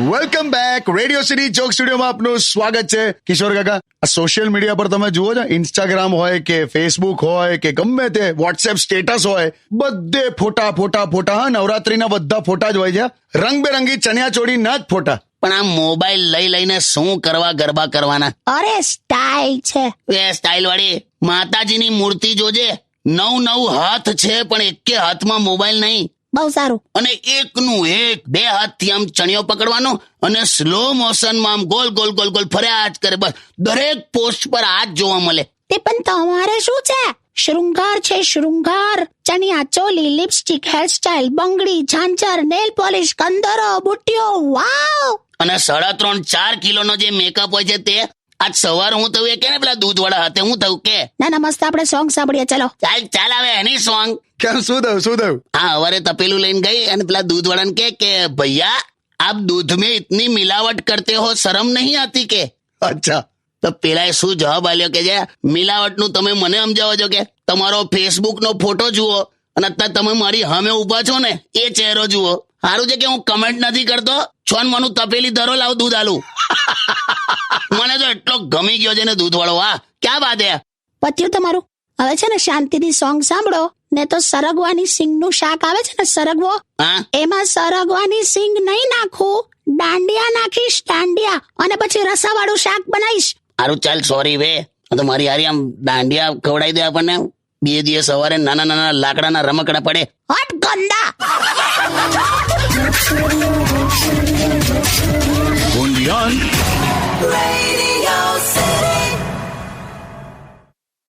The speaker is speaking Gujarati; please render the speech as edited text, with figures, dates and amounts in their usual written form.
Welcome back. Radio city joke સ્ટુડિયોમાં આપનું સ્વાગત છે. કિશોર કાકા, આ સોશિયલ મીડિયા પર તમે જુઓ છો, ઇન્સ્ટાગ્રામ હોય કે ફેસબુક હોય કે ગમે તે વોટ્સએપ સ્ટેટસ હોય, બધે ફોટા. નવરાત્રીના બધા ફોટા જ હોય છે, રંગબેરંગી ચણિયાચોળીના જ ફોટા. પણ આ મોબાઈલ લઈને શું કરવા ગરબા કરવાના? અરે સ્ટાઇલ છે. એ સ્ટાઇલ વાળી માતાજીની મૂર્તિ જોજે, 9 હાથ છે પણ એકે હાથમાં મોબાઈલ નહીં. બહુ સારું. અને એકનું એક 2 હાથથી આમ ચણિયો પકડવાનો અને સ્લો મોશનમાં આમ ગોલ ગોલ ફર્યા જ કરે. બસ દરેક પોસ્ટ પર આ જ જોવા મળે. તે પણ તમારે શું છે? શૃંગાર છે, શૃંગાર. ચણિયા ચોલી, લિપસ્ટિક, હેરસ્ટાઇલ, બંગડી, ઝાંઝર, નેલ પોલિશ, કંદરો, બુટ્ટીઓ. વાવ. અને 3.5-4 કિલોનો જે મેકઅપ હોય છે તે આજ સવાર હું થયું એ કે ને પેલા દૂધ વાળા હાથે હું થયું કે ના મસ્ત આપણે સોંગ સાંભળીએ. ચલો ચાલ આવે એની સોંગ. કેમ, શું થયું? હા, હવારે તપેલું લઈને ગઈ અને પેલા દૂધ વાળાને કે ભૈયા આપ દૂધ में इतनी मिलावट करते हो, शर्म नहीं आती के? અચ્છા. તો પેલા શું જવાબ આલ્યો કે જે મિલાવટ નું તમે મને સમજાવો છો કે તમારો ફેસબુક નો ફોટો જુઓ અને અત્યારે તમે મારી સામે ઉભા છો ને એ ચહેરો જુઓ. સારું છે કે હું કમેન્ટ નથી કરતો. છોન મનું તપેલી ધરો, લાવ દૂધ આલું. મને તો એટલો ગમી ગયો છે ને દૂધ વાળો. વાહ, ક્યાં વાત હે. પત્યું તમારું. હવે છે ને શાંતિથી સોંગ સાંભળો ને. તો સરગવાની સિંગ નું શાક આવે છે ને, સરગવો, હા, એમાં સરગવાની સિંગ નહીં નાખું, દાંડિયા નાખીશ, દાંડિયા, અને પછી રસાવાળું શાક બનાવીશ. સારું ચાલ, સોરી વે. તો મારી હારી આમ દાંડિયા ખવડાવી દે આપણને. 2 દિવસ સવારે નાના લાકડાના રમકડા પડે. હટ ગંદા. Radio City.